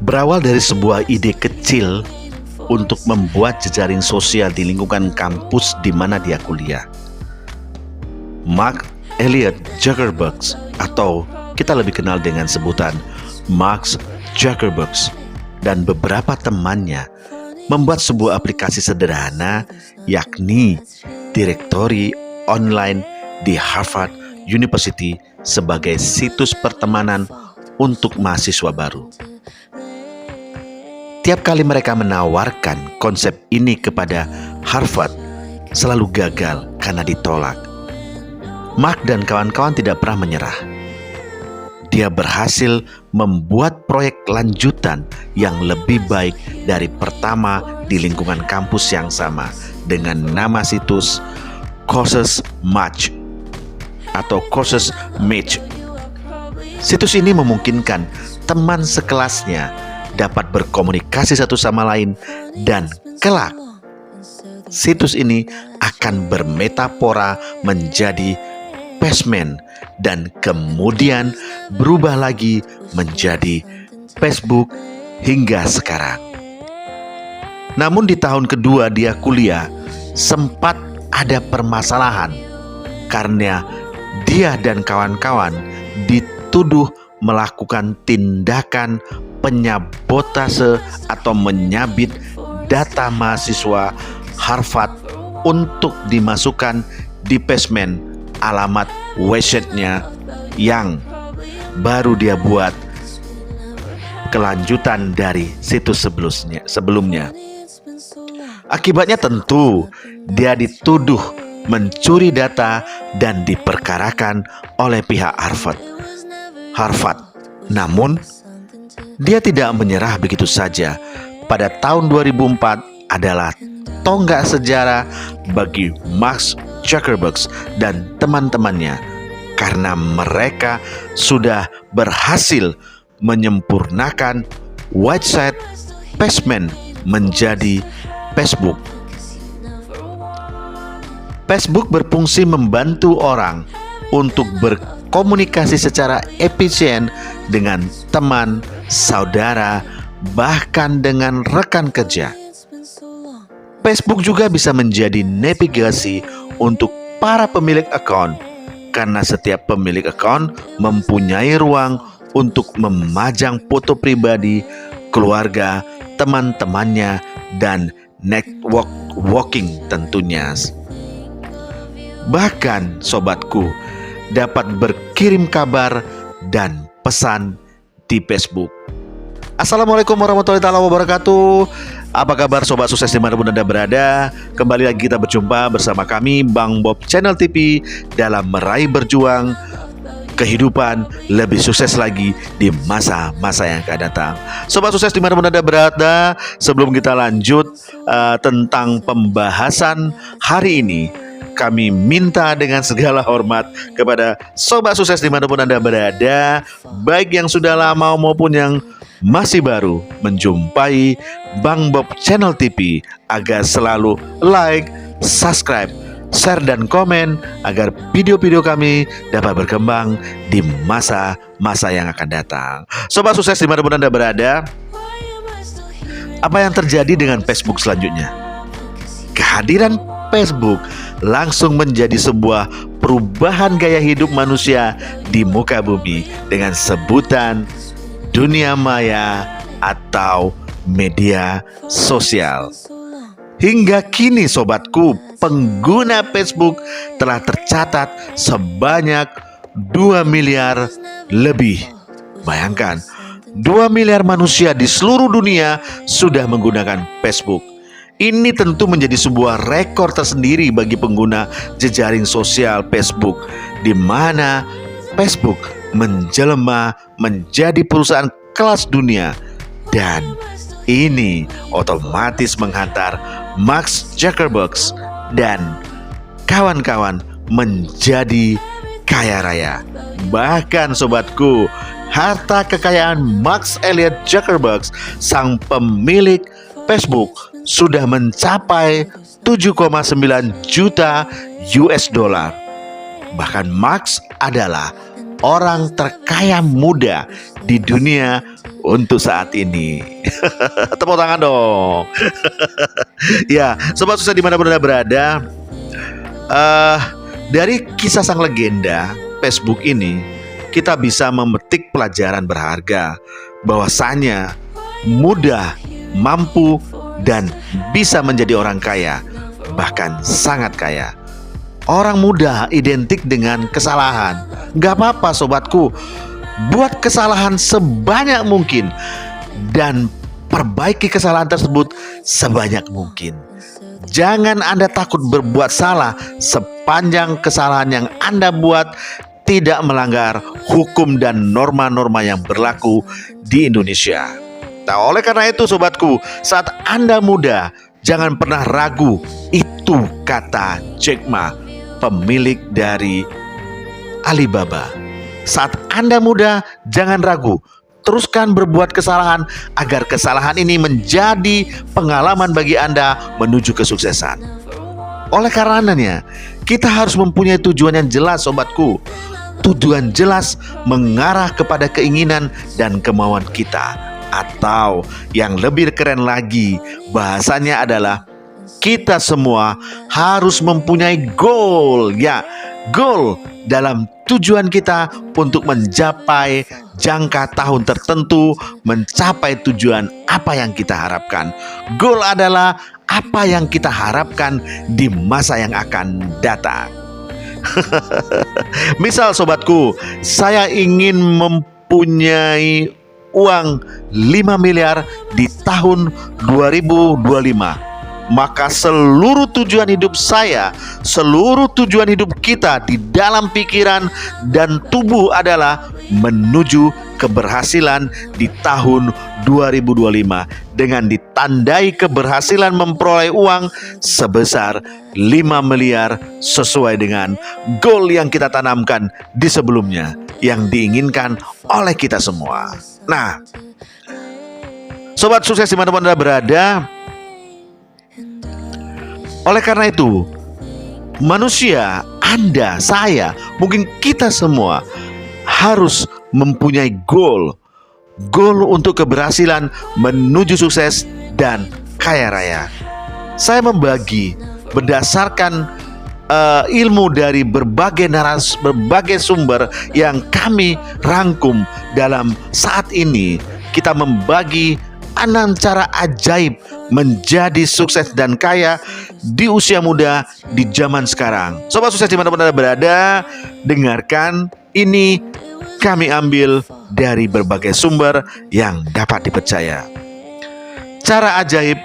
Berawal dari sebuah ide kecil untuk membuat jejaring sosial di lingkungan kampus di mana dia kuliah, Mark Elliot Zuckerberg, atau kita lebih kenal dengan sebutan Mark Zuckerberg, dan beberapa temannya membuat sebuah aplikasi sederhana, yakni direktori online di Harvard University sebagai situs pertemanan untuk mahasiswa baru. Tiap kali mereka menawarkan konsep ini kepada Harvard, selalu gagal karena ditolak. Mark dan kawan-kawan tidak pernah menyerah. Dia berhasil membuat proyek lanjutan yang lebih baik dari pertama di lingkungan kampus yang sama dengan nama situs Courses Match atau Courses Match. Situs ini memungkinkan teman sekelasnya dapat berkomunikasi satu sama lain, dan kelak situs ini akan bermetafora menjadi Passman dan kemudian berubah lagi menjadi Facebook hingga sekarang. Namun di tahun kedua dia kuliah sempat ada permasalahan karena dia dan kawan-kawan dituduh melakukan tindakan penyabotase atau menyabit data mahasiswa Harvard untuk dimasukkan di Passman, alamat website-nya yang baru dia buat kelanjutan dari situs sebelumnya. Akibatnya tentu dia dituduh mencuri data dan diperkarakan oleh pihak Harvard. Namun dia tidak menyerah begitu saja. Pada tahun 2004 adalah tonggak sejarah bagi Mark Zuckerberg dan teman-temannya karena mereka sudah berhasil menyempurnakan website Passman menjadi Facebook. Facebook berfungsi membantu orang untuk berkomunikasi secara efisien dengan teman, saudara, bahkan dengan rekan kerja. Facebook juga bisa menjadi navigasi untuk para pemilik akun, karena setiap pemilik akun mempunyai ruang untuk memajang foto pribadi, keluarga, teman-temannya, dan networking tentunya. Bahkan sobatku dapat berkirim kabar dan pesan di Facebook. Assalamualaikum warahmatullahi wabarakatuh. Apa kabar sobat sukses dimanapun Anda berada? Kembali lagi kita berjumpa bersama kami Bang Bob Channel TV dalam meraih berjuang kehidupan lebih sukses lagi di masa-masa yang akan datang. Sobat sukses dimanapun Anda berada, sebelum kita lanjut tentang pembahasan hari ini, kami minta dengan segala hormat kepada sobat sukses dimanapun Anda berada, baik yang sudah lama maupun yang masih baru menjumpai Bang Bob Channel TV, agar selalu like, subscribe, share, dan komen agar video-video kami dapat berkembang di masa-masa yang akan datang. Sobat sukses dimanapun Anda berada, apa yang terjadi dengan Facebook selanjutnya? Kehadiran Facebook langsung menjadi sebuah perubahan gaya hidup manusia di muka bumi dengan sebutan dunia maya atau media sosial. Hingga kini sobatku, pengguna Facebook telah tercatat sebanyak 2 miliar lebih. Bayangkan, 2 miliar manusia di seluruh dunia sudah menggunakan Facebook. Ini tentu menjadi sebuah rekor tersendiri bagi pengguna jejaring sosial Facebook, di mana Facebook menjelma menjadi perusahaan kelas dunia, dan ini otomatis menghantar Mark Zuckerberg dan kawan-kawan menjadi kaya raya. Bahkan sobatku, harta kekayaan Mark Elliot Zuckerberg, sang pemilik Facebook, sudah mencapai 7,9 juta US dollar. Bahkan Mark adalah orang terkaya muda di dunia untuk saat ini. Tepuk tangan dong. Ya, sobat sukses dimanapun Anda berada, dari kisah sang legenda Facebook ini kita bisa memetik pelajaran berharga bahwasanya mudah, mampu, dan bisa menjadi orang kaya, bahkan sangat kaya. Orang mudah identik dengan kesalahan. Gak apa-apa sobatku, buat kesalahan sebanyak mungkin dan perbaiki kesalahan tersebut sebanyak mungkin. Jangan Anda takut berbuat salah sepanjang kesalahan yang Anda buat tidak melanggar hukum dan norma-norma yang berlaku di Indonesia. Nah, oleh karena itu sobatku, saat Anda muda, jangan pernah ragu. Itu kata Jack Ma, pemilik dari Alibaba. Saat Anda muda, jangan ragu. Teruskan berbuat kesalahan agar kesalahan ini menjadi pengalaman bagi Anda menuju kesuksesan. Oleh karenanya, kita harus mempunyai tujuan yang jelas sobatku. Tujuan jelas mengarah kepada keinginan dan kemauan kita. Atau yang lebih keren lagi, bahasanya adalah kita semua harus mempunyai goal. Ya, goal dalam tujuan kita untuk mencapai jangka tahun tertentu, mencapai tujuan apa yang kita harapkan. Goal adalah apa yang kita harapkan di masa yang akan datang. Misal sobatku, saya ingin mempunyai uang 5 miliar di tahun 2025. Maka seluruh tujuan hidup saya, seluruh tujuan hidup kita di dalam pikiran dan tubuh adalah menuju keberhasilan di tahun 2025 dengan ditandai keberhasilan memperoleh uang sebesar 5 miliar sesuai dengan goal yang kita tanamkan di sebelumnya yang diinginkan oleh kita semua. Nah, sobat sukses dimanapun Anda berada, oleh karena itu, manusia, Anda, saya, mungkin kita semua harus mempunyai goal. Goal untuk keberhasilan menuju sukses dan kaya raya. Saya membagi berdasarkan ilmu dari berbagai berbagai sumber yang kami rangkum dalam saat ini. Kita membagi 6 cara ajaib menjadi sukses dan kaya di usia muda di zaman sekarang. Sobat sukses dimanapun Anda berada, dengarkan ini kami ambil dari berbagai sumber yang dapat dipercaya. Cara ajaib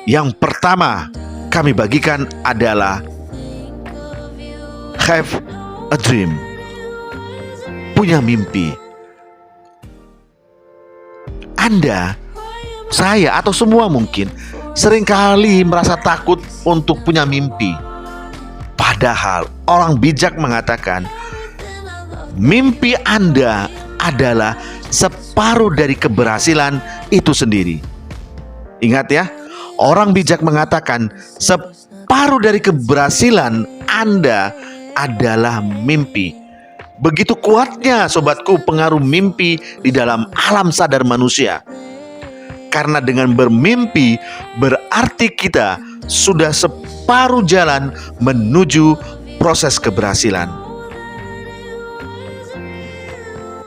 yang pertama kami bagikan adalah have a dream. Punya mimpi. Anda, saya atau semua mungkin seringkali merasa takut untuk punya mimpi. Padahal orang bijak mengatakan mimpi Anda adalah separuh dari keberhasilan itu sendiri. Ingat ya, orang bijak mengatakan separuh dari keberhasilan Anda adalah mimpi. Begitu kuatnya sobatku pengaruh mimpi di dalam alam sadar manusia. Karena dengan bermimpi berarti kita sudah separuh jalan menuju proses keberhasilan.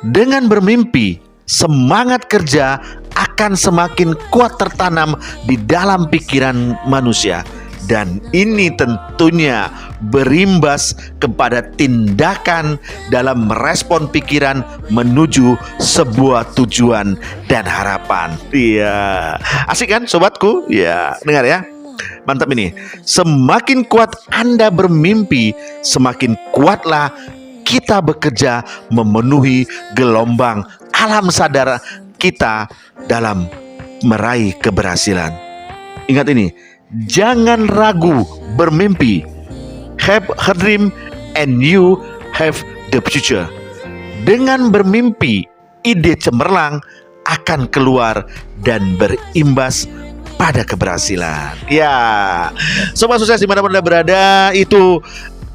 Dengan bermimpi, semangat kerja akan semakin kuat tertanam di dalam pikiran manusia. Dan ini tentunya berimbas kepada tindakan dalam merespon pikiran menuju sebuah tujuan dan harapan. Iya, asik kan sobatku? Ya, dengar ya. Mantap ini. Semakin kuat Anda bermimpi, semakin kuatlah kita bekerja memenuhi gelombang alam sadar kita dalam meraih keberhasilan. Ingat ini, jangan ragu bermimpi. Have a dream and you have the future. Dengan bermimpi, ide cemerlang akan keluar dan berimbas pada keberhasilan. Ya, sobat sukses dimanapun Anda berada, itu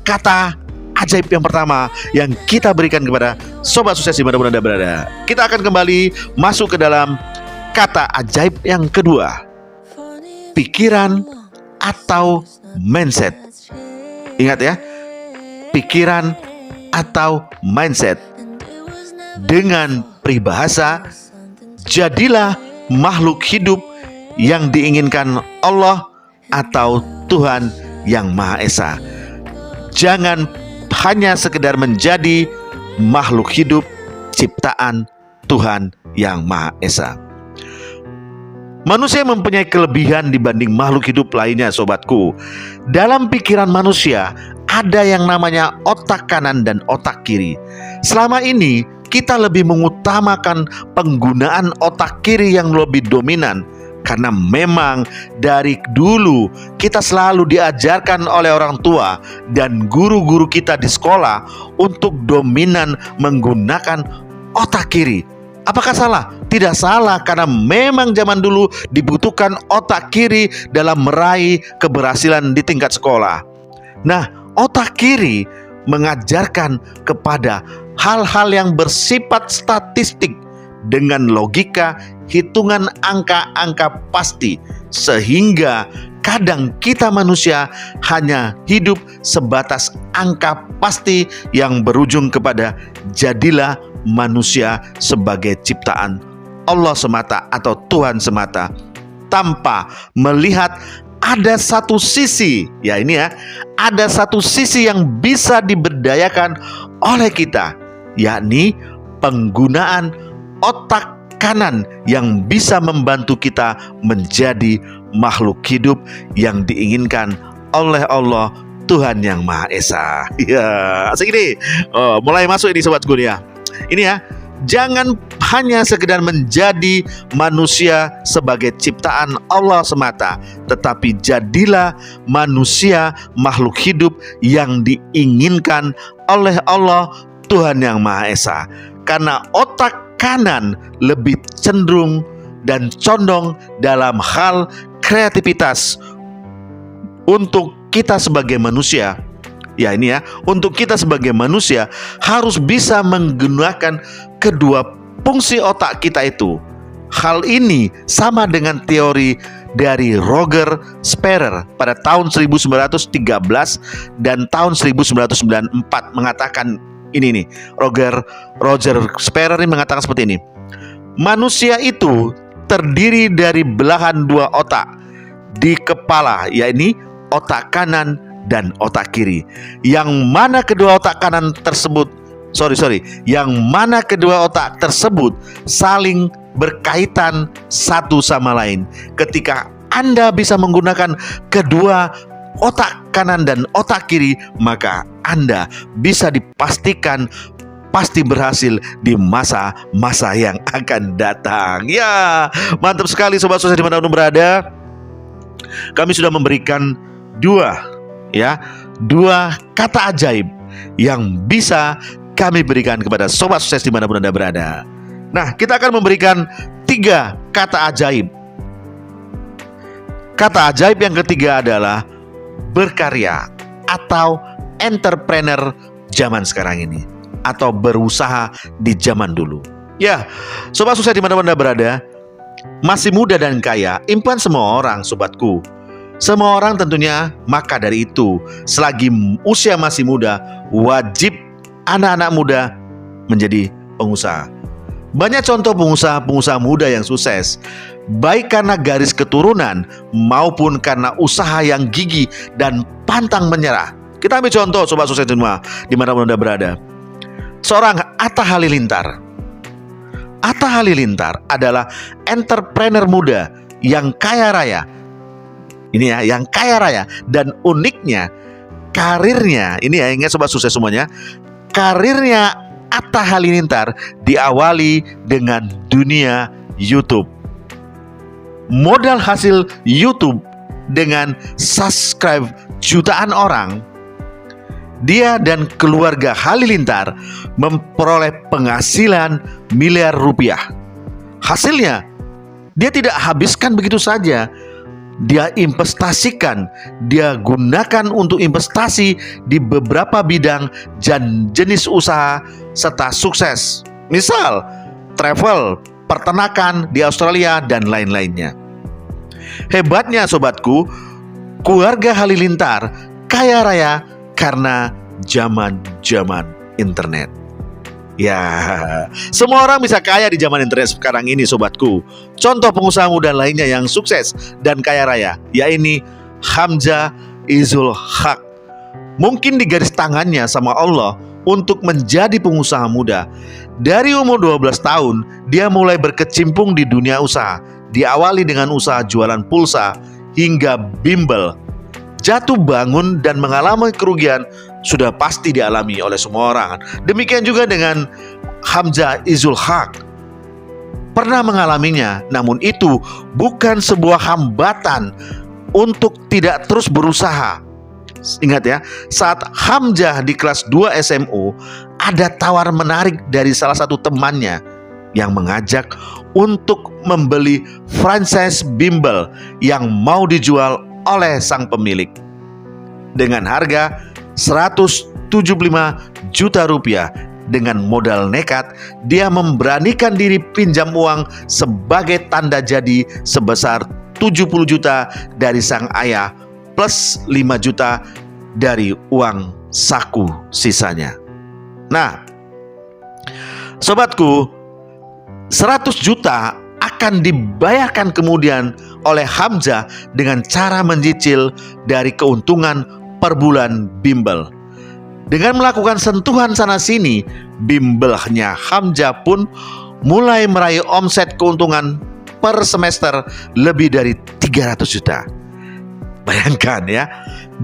kata ajaib yang pertama yang kita berikan kepada sobat sukses dimanapun Anda berada. Kita akan kembali masuk ke dalam kata ajaib yang kedua, pikiran atau mindset. Ingat ya, pikiran atau mindset. Dengan peribahasa, jadilah makhluk hidup yang diinginkan Allah atau Tuhan yang Maha Esa. Jangan hanya sekedar menjadi makhluk hidup ciptaan Tuhan yang Maha Esa. Manusia mempunyai kelebihan dibanding makhluk hidup lainnya, sobatku. Dalam pikiran manusia ada yang namanya otak kanan dan otak kiri. Selama ini kita lebih mengutamakan penggunaan otak kiri yang lebih dominan, karena memang dari dulu kita selalu diajarkan oleh orang tua dan guru-guru kita di sekolah untuk dominan menggunakan otak kiri. Apakah salah? Tidak salah, karena memang zaman dulu dibutuhkan otak kiri dalam meraih keberhasilan di tingkat sekolah. Nah, otak kiri mengajarkan kepada hal-hal yang bersifat statistik dengan logika, hitungan angka-angka pasti, sehingga kadang kita manusia hanya hidup sebatas angka pasti yang berujung kepada jadilah manusia sebagai ciptaan Allah semata atau Tuhan semata, tanpa melihat ada satu sisi, ya ini ya, ada satu sisi yang bisa diberdayakan oleh kita, yakni penggunaan otak kanan yang bisa membantu kita menjadi makhluk hidup yang diinginkan oleh Allah Tuhan yang Maha Esa. Ya, asik ini. Mulai masuk ini sobatku ya. Ini ya, jangan hanya sekedar menjadi manusia sebagai ciptaan Allah semata, tetapi jadilah manusia makhluk hidup yang diinginkan oleh Allah Tuhan yang Maha Esa. Karena otak kanan lebih cenderung dan condong dalam hal kreativitas. Untuk kita sebagai manusia, ya ini ya, untuk kita sebagai manusia harus bisa menggunakan kedua fungsi otak kita itu. Hal ini sama dengan teori dari Roger Sperrer pada tahun 1913 dan tahun 1994 mengatakan ini nih. Roger Sperrer ini mengatakan seperti ini. Manusia itu terdiri dari belahan dua otak di kepala, yakni otak kanan dan otak kiri. Yang mana kedua otak tersebut saling berkaitan satu sama lain. Ketika Anda bisa menggunakan kedua otak kanan dan otak kiri, maka Anda bisa dipastikan pasti berhasil di masa-masa yang akan datang. Ya, mantap sekali sobat sukses dimanapun berada. Kami sudah memberikan dua kata ajaib yang bisa kami berikan kepada sobat sukses dimanapun Anda berada. Nah, kita akan memberikan 3 kata ajaib. Kata ajaib yang ketiga adalah berkarya atau entrepreneur zaman sekarang ini, atau berusaha di zaman dulu. Ya, sobat sukses dimanapun Anda berada, masih muda dan kaya, impian semua orang, sobatku. Semua orang tentunya, maka dari itu, selagi usia masih muda, wajib anak-anak muda menjadi pengusaha. Banyak contoh pengusaha muda yang sukses, baik karena garis keturunan maupun karena usaha yang gigih dan pantang menyerah. Kita ambil contoh sobat sukses semua dimanapun Anda berada. Seorang Atta Halilintar. Atta Halilintar adalah entrepreneur muda yang kaya raya. Ini ya, yang kaya raya. Dan uniknya, karirnya, ini ya, ingat sobat sukses semuanya, karirnya Atta Halilintar diawali dengan dunia YouTube. Modal hasil YouTube dengan subscribe jutaan orang, dia dan keluarga Halilintar memperoleh penghasilan miliar rupiah. Hasilnya, dia tidak habiskan begitu saja. dia investasikan, dia gunakan untuk investasi di beberapa bidang dan jenis usaha serta sukses. Misal, travel, peternakan di Australia, dan lain-lainnya. Hebatnya sobatku, keluarga Halilintar kaya raya karena zaman internet. Ya, semua orang bisa kaya di zaman internet sekarang ini sobatku. Contoh pengusaha muda lainnya yang sukses dan kaya raya, yaitu Hamzah Izul Haq. Mungkin digaris tangannya sama Allah untuk menjadi pengusaha muda. Dari umur 12 tahun, dia mulai berkecimpung di dunia usaha. Diawali dengan usaha jualan pulsa hingga bimbel. Jatuh bangun dan mengalami kerugian sudah pasti dialami oleh semua orang. Demikian juga dengan Hamzah Izul Haq. Pernah mengalaminya, namun itu bukan sebuah hambatan untuk tidak terus berusaha. Ingat ya, saat Hamzah di kelas 2 SMU, ada tawar menarik dari salah satu temannya yang mengajak untuk membeli franchise bimbel yang mau dijual oleh sang pemilik. Dengan harga 175 juta rupiah, dengan modal nekat, dia memberanikan diri pinjam uang sebagai tanda jadi sebesar 70 juta dari sang ayah plus 5 juta dari uang saku sisanya. Nah, sobatku, 100 juta akan dibayarkan kemudian oleh Hamzah dengan cara mencicil dari keuntungan per bulan bimbel. Dengan melakukan sentuhan sana-sini, bimbelnya Hamzah pun mulai meraih omset keuntungan per semester lebih dari 300 juta. Bayangkan ya,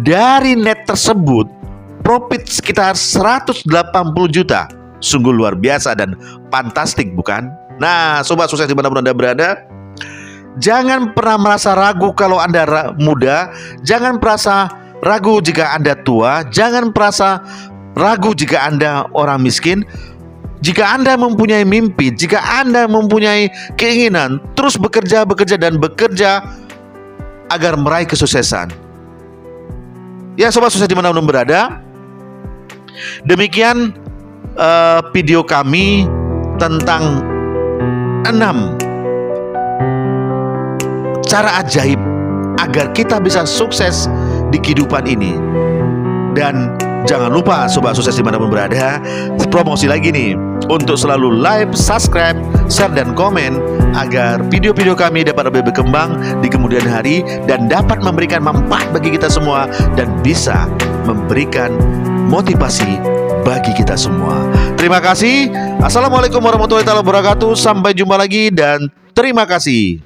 dari net tersebut, profit sekitar 180 juta. Sungguh luar biasa dan fantastik, bukan? Nah, sobat sukses dimanapun Anda berada, jangan pernah merasa ragu kalau Anda muda. Jangan merasa ragu jika Anda tua. Jangan merasa ragu jika Anda orang miskin. Jika Anda mempunyai mimpi, jika Anda mempunyai keinginan, terus bekerja agar meraih kesuksesan. Ya, sobat sukses dimanapun berada, demikian video kami tentang 6 cara ajaib agar kita bisa sukses di kehidupan ini. Dan jangan lupa sobat sukses dimanapun berada, promosi lagi nih untuk selalu like, subscribe, share, dan komen agar video-video kami dapat lebih berkembang di kemudian hari dan dapat memberikan manfaat bagi kita semua dan bisa memberikan motivasi bagi kita semua. Terima kasih. Assalamualaikum warahmatullahi wabarakatuh. Sampai jumpa lagi dan terima kasih.